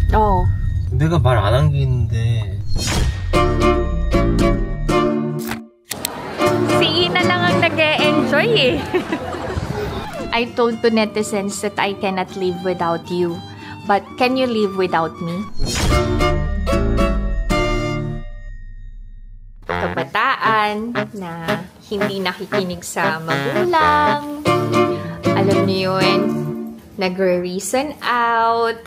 내가 말 안 한 게 있는데. Si Ina lang ang nag-e-enjoy eh. I told to netizens that I cannot live without you. But can you live without me? Kabataan na hindi nakikinig sa magulang. Alam niyo yun, nagre-reason out.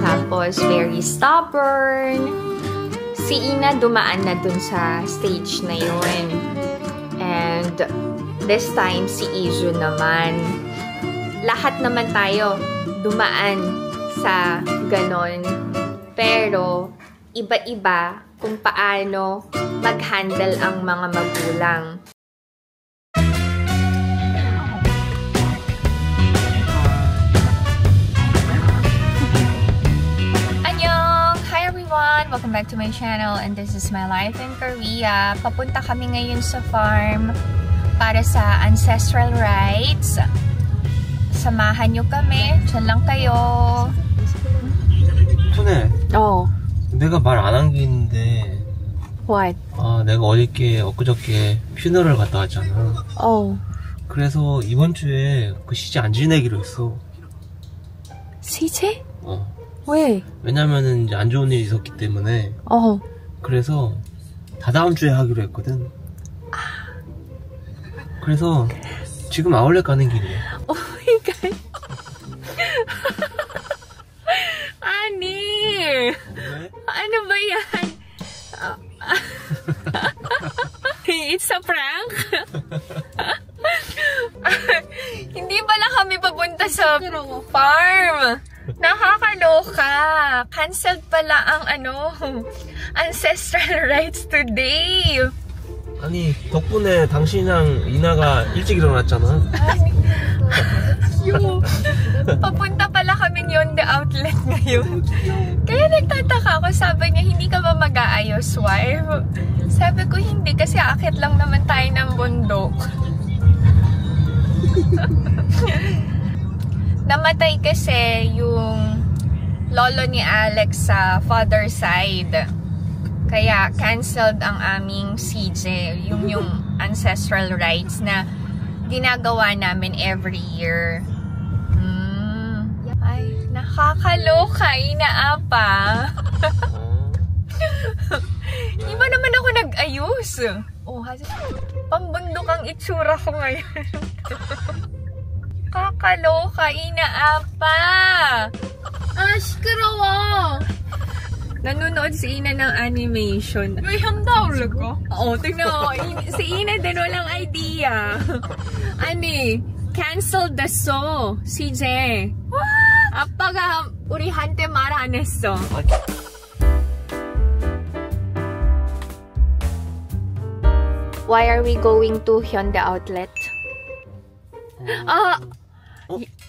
Tapos very stubborn. Si Ina dumaan na dun sa stage na yun. And this time, si Izu naman. Lahat naman tayo dumaan sa ganon. Pero, iba-iba kung paano mag-handle ang mga magulang. Welcome back to my channel, and this is my life in Korea. Papunta kami ngayon sa farm para sa ancestral rites. Samahan nyo kami. Diyan lang kayo. 손에 내가 말 안 한 게 있는데. What? 내가 엊그저께 퓨너럴 갔다 왔잖아. 그래서 이번 주에 그 시제 안 지내기로 했어. 시제? 왜? 왜냐면은 이제 안 좋은 일이 있었기 때문에. 그래서 다다음 주에 하기로 했거든. 그래서 지금 아울렛 가는 길이야. Oh my god. 아니. 왜? ano ba yan? It's a prank? Hindi pala kami papunta sa farm. Nakakaloka. Cancelled pala ang ancestral rites today. 아니, 덕분에 당신이랑 이나가 일찍 일어났잖아. Papunta pala kaming Hyundai Outlet ngayon. Kaya nagtataka ako, sabi niya, hindi ka ba mag-aayos, wife? Sabi ko, hindi, kasi akit lang naman tayo ng bundok. Namatay kasi yung lolo ni Alex sa father side. Kaya cancelled ang aming CJ, yung ancestral rites na ginagawa namin every year. Ay, nakakaloka, inaapa. Di ba naman ako nag-ayos? Pambundok ang itsura ko ngayon. Kakaloka, inaapa. Sikrawa. Nanonood si Ina ng animation. May handa ulit ko? Oo, tignan mo. Si Ina din walang idea. Cancel the show. CJ. What? 아빠가 우리한테 말 안 했어. Why are we going to Hyundai Outlet?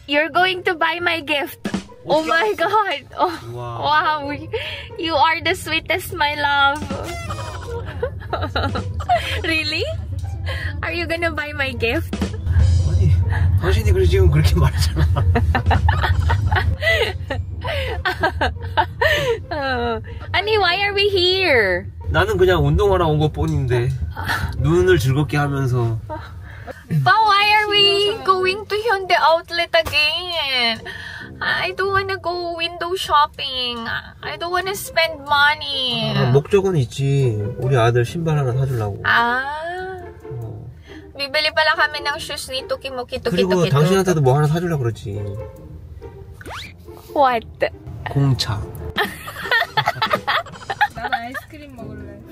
You're going to buy my gift. Oh my god. Wow. You are the sweetest, my love. Really? Are you gonna buy my gift? 아니, 당신이 지금 그렇게 말했잖아. 아니, why are we here? 나는 그냥 운동하러 온 것뿐인데 눈을 즐겁게 하면서. But why are we going to Hyundai Outlet again? I don't wanna go window shopping. I don't wanna spend money. 목적은 있지. 우리 아들 신발 하나 사주려고. Bibili pala kami ng shoes ni Tuki-Muki. 그리고 당신한테도 뭐 하나 사주려고 그러지. What? 공차. 나는 아이스크림 먹을래.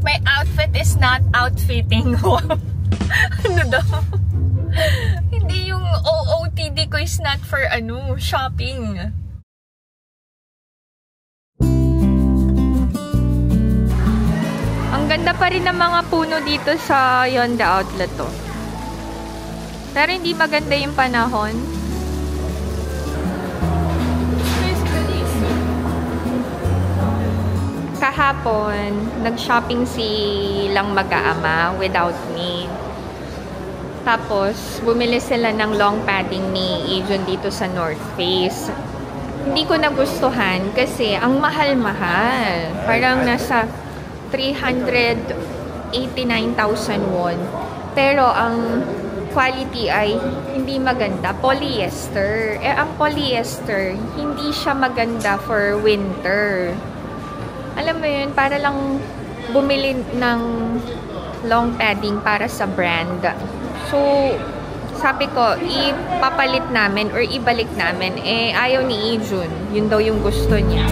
My outfit is not outfitting. Ano daw? Hindi, yung OOTD ko is not for shopping. Ang ganda pa rin ng mga puno dito sa Hyundai Outlet to. Pero hindi maganda yung panahon. Kahapon, nag-shopping silang mag-aama without me. Tapos, bumili sila ng long padding ni Adrian dito sa North Face. hindi ko nagustuhan kasi ang mahal-mahal. Parang nasa 389,000 won. Pero ang quality ay hindi maganda. Polyester. Eh, ang polyester, hindi siya maganda for winter. Alam mo yun, para lang bumili ng long padding para sa brand. So, sabi ko, ipapalit namin or ibalik namin. Eh, ayaw ni Ijun. Yun daw yung gusto niya.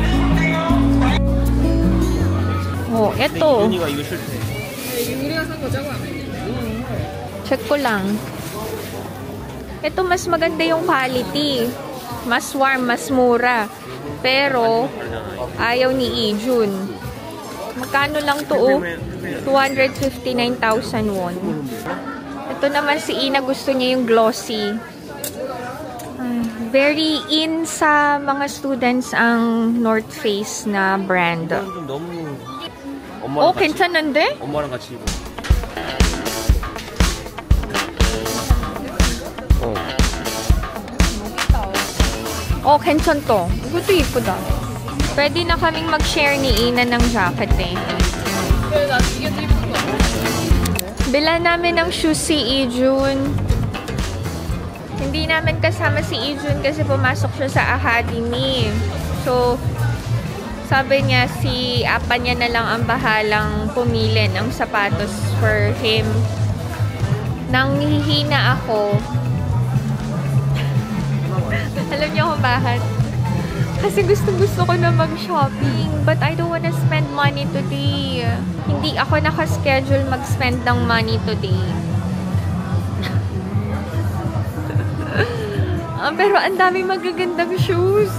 Oh, eto. Check ko lang. Ito, mas maganda yung quality. Mas warm, mas mura. Pero, ayaw ni Ijun. Magkano lang to? 259,000 won. Ito naman si Ina, gusto niya yung glossy. Very in sa mga students ang North Face na brand. Oh, 괜찮은데? 엄마랑 같이 입어. Oh, 괜찮to. I것도 이쁘다. Pwede na kaming mag-share ni Ina ng jacket eh. Bila namin ng shoes si Ijun. Hindi namin kasama si Ijun kasi pumasok siya sa academy. So, sabi niya si Apa niya na lang ang bahalang pumili ng sapatos for him. Nang hihina ako, alam niyo kung bakit? Kasi gusto ko na mag-shopping. But I don't wanna spend money today. Hindi ako nakaschedule mag-spend ng money today. Pero ang dami magagandang shoes.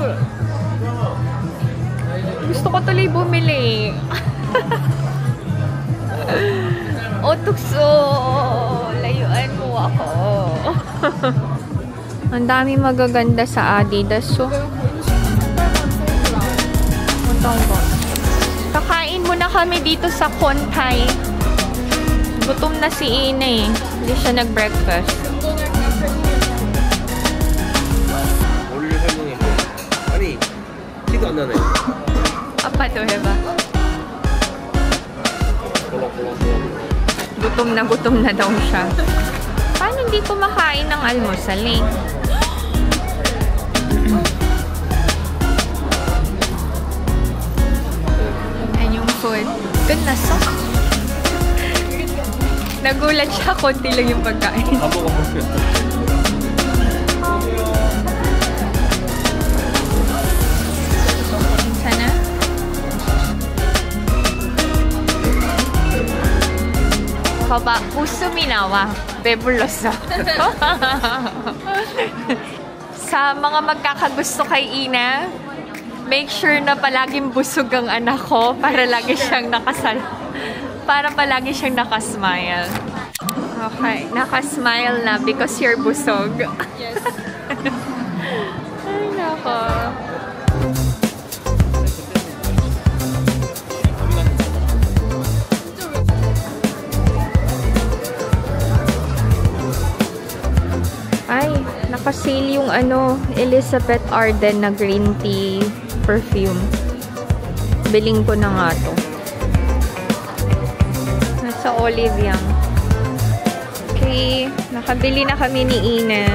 Gusto ko tuloy bumili. O, tukso. Layuan mo ako. Ang dami magaganda sa Adidas. So, kakain muna kami dito sa Kontay. Gutom na si Ina eh. Hindi siya nag-breakfast. 오늘 설명해 뭐? 아니 티도 안 나네. Apa to, Heba? Gutom na daw siya. Paano hindi kumakain ng almusal eh? Yan yung food. Ganasok. Nagulat siya, konti lang yung pagkain. Sana? Baba, usumi nawa. Bebulosо. Sa mga magkakagusto kay Ina, make sure na palaging busog ang anak ko para lagi siyang palagi siyang nakasmile. Okay, nakasmile na because you're busog. Yes. Ay, nako. Ay, nakasale yung Elizabeth Arden na green tea perfume. Biling ko na nga to. Nasa Olive yan. Okay, nakabili na kami ni Ina.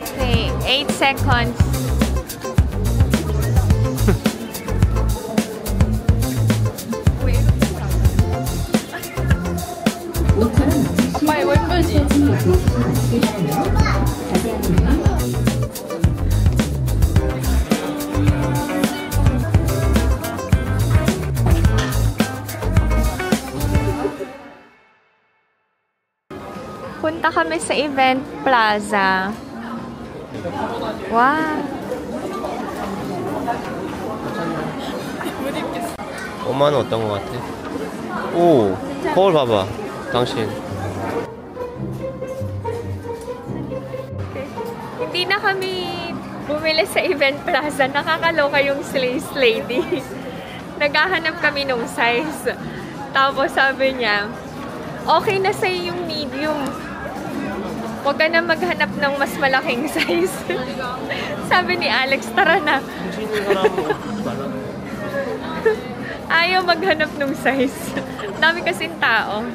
Okay, 8 seconds. Punta kami sa event plaza. Wow. 엄마는 어떤 거 같아? 오, 거울 봐봐, 당신. Hindi na kami bumili sa event plaza. Nakakaloka yung Slays Lady. Naghahanap kami nung size. Tapos sabi niya, okay na sa'yo yung medium. Huwag ka na maghanap ng mas malaking size. Sabi ni Alex, tara na. Ayaw maghanap ng size. Dami kasing tao.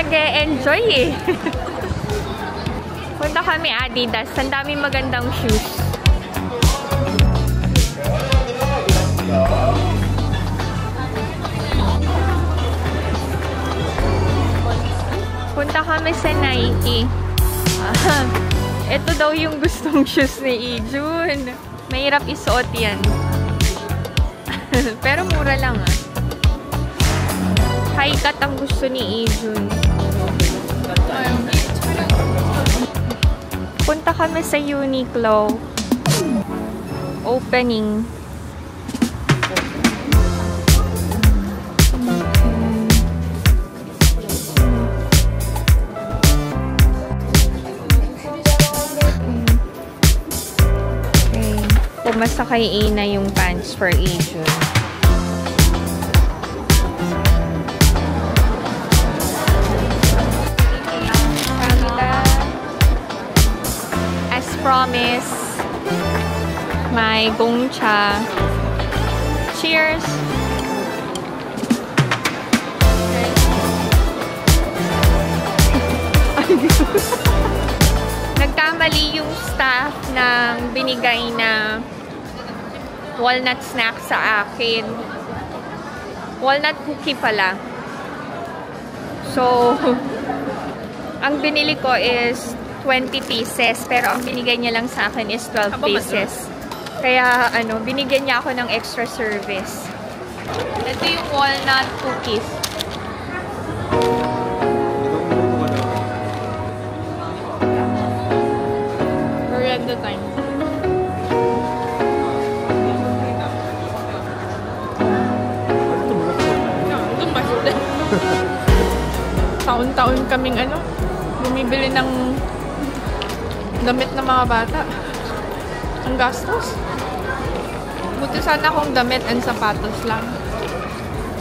Nag-e-enjoy eh. Punta kami Adidas. Ang daming magandang shoes. Punta kami sa Nike. Ito daw yung gustong shoes ni Ijun. Mahirap isuot yan. Pero mura lang ah. High cut ang gusto ni Ijun. Punta kami sa Uniqlo. Opening. Okay. Pumasa kay Ina yung pants for Ijun. Promise, my gongcha. Cheers! Nagkamali yung staff ng binigay na walnut snack sa akin. Walnut cookie pala. So, ang binili ko is 20 pieces, pero ang binigay niya lang sa akin is 12 pieces. Kaya, binigyan niya ako ng extra service. Ito yung walnut cookies. Merienda time. Ito masda. Taon-taon kaming bumibili ng damit ng mga bata. Ang gastos. Buti sana kung damit and sapatos lang.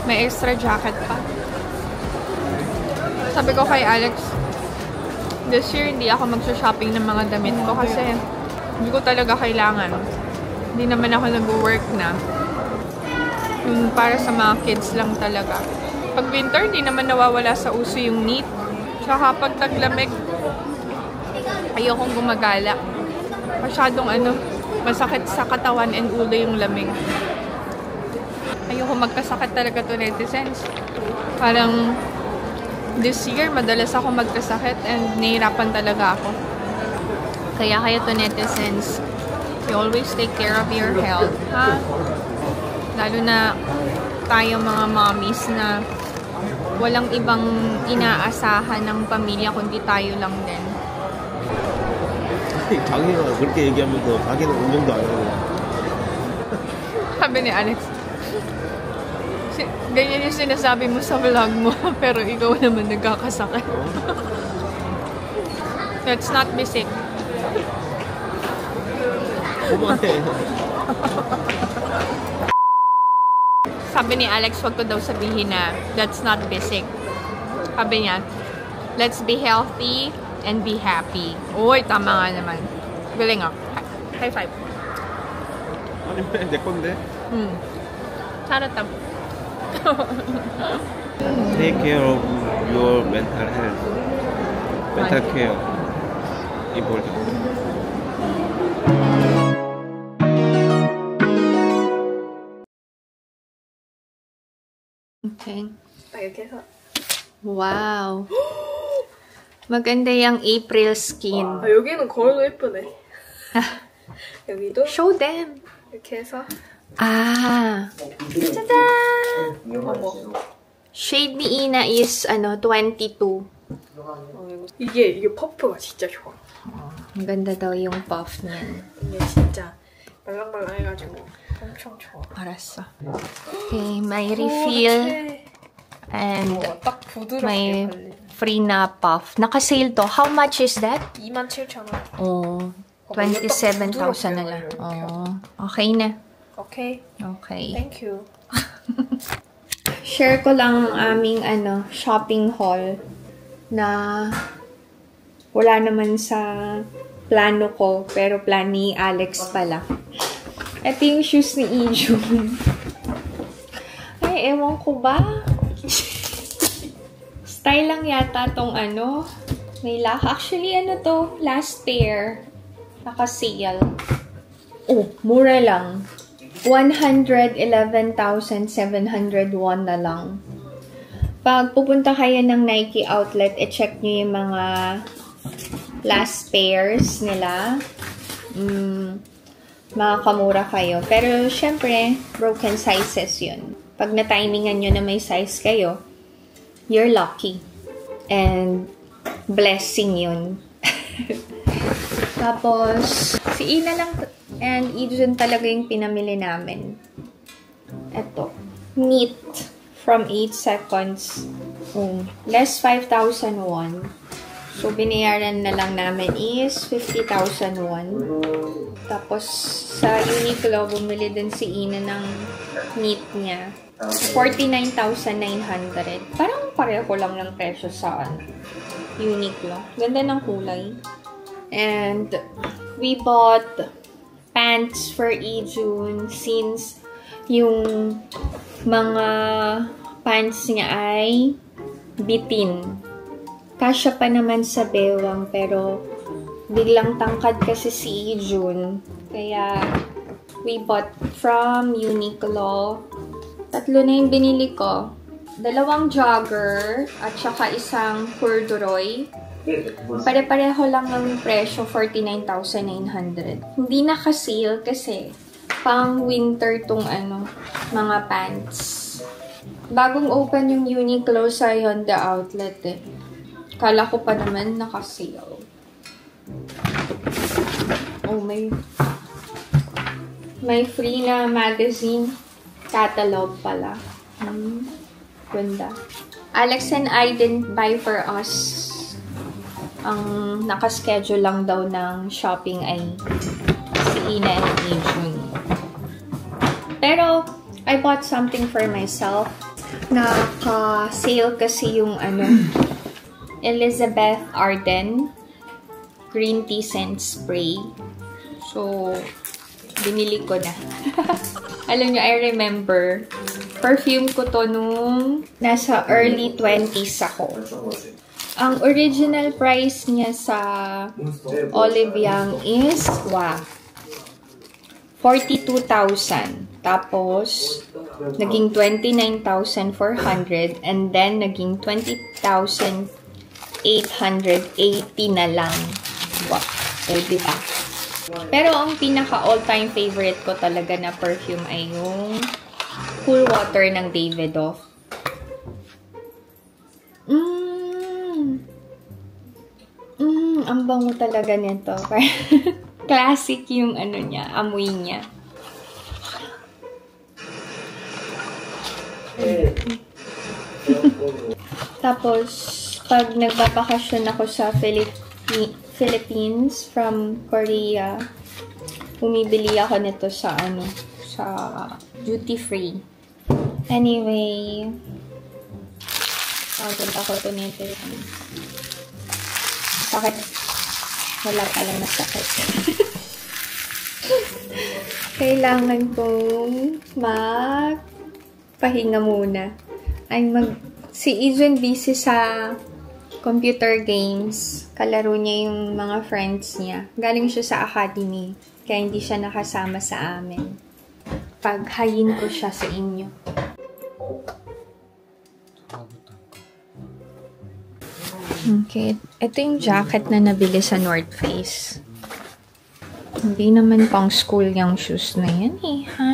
May extra jacket pa. Sabi ko kay Alex, this year hindi ako mag-shopping ng mga damit ko kasi hindi ko talaga kailangan. Hindi naman ako nag-work na. Yung para sa mga kids lang talaga. Pag winter, hindi naman nawawala sa uso yung knit. Tsaka pag taglamig, ayokong gumagala. Masyadong masakit sa katawan and ulo yung lamig. Ayoko magkasakit talaga to netizens. Parang this year, madalas ako magkasakit and nahihirapan talaga ako. Kaya to netizens, you always take care of your health, ha? Lalo na tayo mga mommies na walang ibang inaasahan ng pamilya kundi tayo lang din. 자기가 그렇게 얘기하면서 자기는 운동도 안 하고. Sabi ni Alex, ganyan yung sinasabi mo sa vlog mo, pero ikaw naman nagkakasakit. Let's not be sick. Sabi ni Alex, wag ko daw sabihin na let's not be sick. Sabi niya, let's be healthy and be happy. Uy, tama nga naman. Galing ah. High five. 아니 왜 내 건데? 잘했다. Take care of your mental health. Mental care. Important. Okay. Wow. maganda yung April skin. 아, 여기는 거울도 예쁘네. 여기도 Show them. 이렇게 해서 짜잔! Shade ni Ina is 22. 이게 퍼프가 진짜 좋아. Ang ganda daw yung puff niya. 이게 진짜 말랑말랑해가지고 엄청 좋아. 알았어. Okay, may refill. And 딱 부드럽게 may 발리. free na puff. Naka-sale to. How much is that? 27,000원. Oh, 27,000 na lang. Oh, okay na. Okay. Okay. Thank you. Share ko lang ang aming shopping haul na wala naman sa plano ko, pero plan ni Alex pala. Ito yung shoes ni Ijun. Ay, ewan ko ba? Style lang yata tong may lock. Actually, to? Last pair. Naka-sale. Oh, mura lang. 111,701 na lang. Pag pupunta kayo ng Nike outlet, i-check nyo yung mga last pairs nila. Makakamura kayo. Pero, syempre, broken sizes yun. Pag na-timingan nyo na may size kayo, you're lucky. And, blessing yun. Tapos, si Ina lang and Ijun talaga yung pinamili namin. Eto. Neat. From 8 seconds. Less 5,001. So, binayaran na lang namin is 50,001. Tapos, sa Uniqlo, bumili din si Ina ng Neat niya. 49,900. Parang pareho lang ng presyo sa Uniqlo. Ganda ng kulay. And we bought pants for Ijun since yung mga pants niya ay bitin. Kasya pa naman sa bewang pero biglang tangkad kasi si Ijun. Kaya we bought from Uniqlo. 3 na yung binili ko. 2 jogger at saka isang corduroy. Pare-pareho lang ng presyo, 49,900. Hindi naka-sale kasi pang winter tong mga pants. Bagong open yung Uniqlo sa Honda outlet eh. Kala ko pa naman naka-sale. Oh, may free na magazine catalog pala. Ganda. Alex and I didn't buy for us. Ang nakaschedule lang daw ng shopping ay si Ina and Ijun. Pero, I bought something for myself. Naka-sale kasi yung Elizabeth Arden green tea scent spray. So, binili ko na. Alam nyo, I remember, perfume ko to nung nasa early 20s ako. Ang original price niya sa Olive Young is, 42,000. Tapos, naging 29,400 and then naging 20,880 na lang. Wow. So, diba? Pero ang pinaka all-time favorite ko talaga na perfume ay yung Cool Water ng Davidoff. Ang bango talaga nito. Classic yung niya, amoy niya. Tapos, pag nagbabakasyon ako sa Philippines from Korea, bumibili ako nito sa duty free. Anyway, punta ko ito nito. Sakit. Wala palang masakit. Kailangan kong magpahinga muna. Si Ijun busy sa computer games. Kalaro niya yung mga friends niya. Galing siya sa academy. Kaya hindi siya nakasama sa amin. Paghayin ko siya sa inyo. Okay. Ito yung jacket na nabili sa North Face. Hindi naman pang school yung shoes na yan eh. Ha?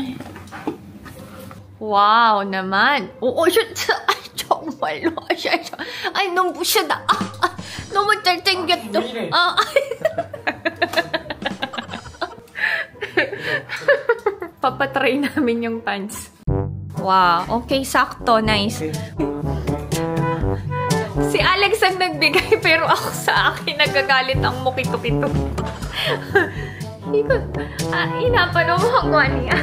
Wow naman. Oo, siya. Ay, 정말로. Ay, nung siya na. 너무 잘생겼어. Papatry namin yung pants. Wow. Okay, sakto. Nice. Okay. Si Alex ang nagbigay, pero ako sa akin nagagalit ang mukito-kito. inapanom한 거아니야?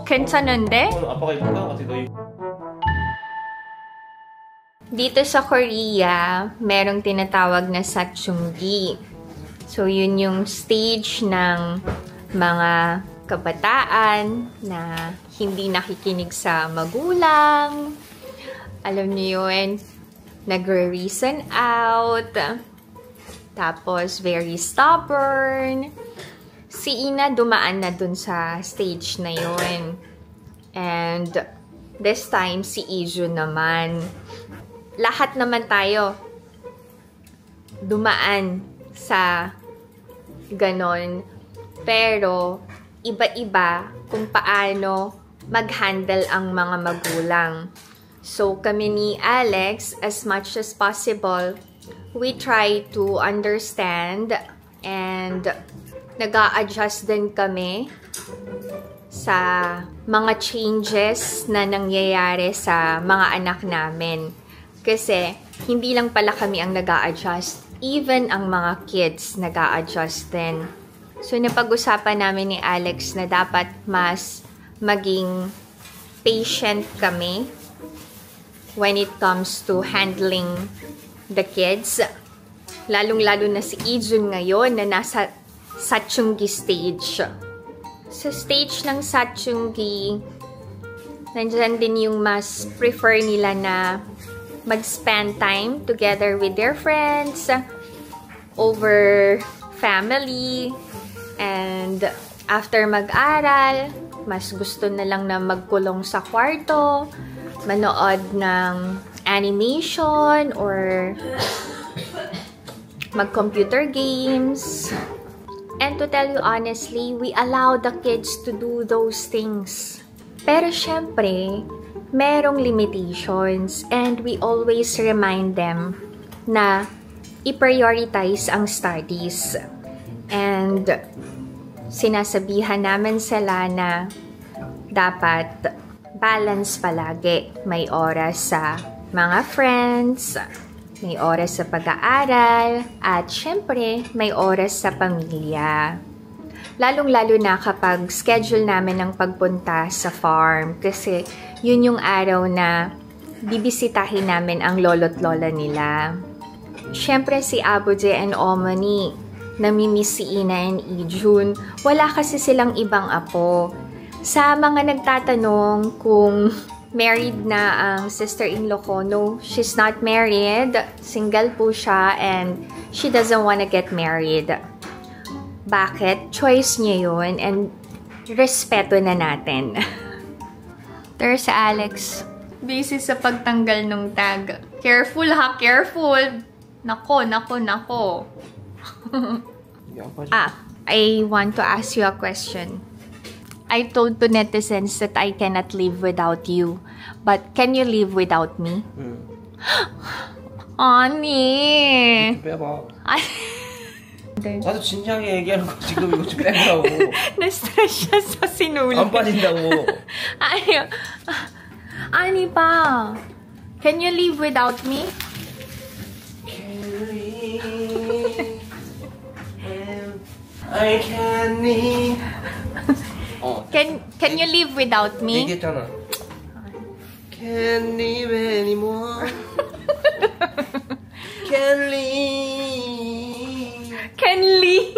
괜찮은데? 아빠가 입을까? 어떻게 너 입... Dito sa Korea, merong tinatawag na sachunggi. So, yun yung stage ng mga kabataan na hindi nakikinig sa magulang. Alam niyo yun, nagre-reason out. Tapos, very stubborn. Si Ina dumaan na dun sa stage na yun. And this time, si Iju naman. Lahat naman tayo dumaan sa ganon. Pero, iba-iba kung paano mag-handle ang mga magulang. So, kami ni Alex, as much as possible, we try to understand and nag-a-adjust din kami sa mga changes na nangyayari sa mga anak namin. Kasi, hindi lang pala kami ang nag-a-adjust. Even ang mga kids nag-a-adjust din. So, napag-usapan namin ni Alex na dapat mas maging patient kami when it comes to handling the kids. Lalong-lalo na si Ijun ngayon na nasa sachunggi stage. Sa stage ng sachunggi, nandyan din yung mas prefer nila na mag-spend time together with their friends, over family, and after mag-aral, mas gusto na lang na magkulong sa kwarto, manood ng animation, or mag-computer games. And to tell you honestly, we allow the kids to do those things. Pero syempre, merong limitations, and we always remind them na i-prioritize ang studies. And sinasabihan namin sila na dapat balance palagi. May oras sa mga friends, may oras sa pag-aaral, at syempre, may oras sa pamilya. Lalong-lalo na kapag schedule namin ng pagpunta sa farm, kasi yun yung araw na bibisitahin namin ang lolo't lola nila. Syempre si Abuji and Omani, namimiss si Ina and Ijun. Wala kasi silang ibang apo. Sa mga nagtatanong kung married na ang sister-in-law ko, no, she's not married. Single po siya and she doesn't wanna get married. Bakit? Choice niya yun, and respeto na natin. Pero sa Alex, busy sa pagtanggal ng tag. Careful ha, careful! Nako. I want to ask you a question. I told to netizens that I cannot live without you. But can you live without me? 아니. 빼봐. 나도 진지하게 얘기하는 거 지금 이거 좀 빼라고. Na-stress siya sa sinulit. 안 빠진다고. Ani pa. Can you live without me? I can live. Can you live without me? 얘기했잖아. Can't live anymore. Can't live. Can live.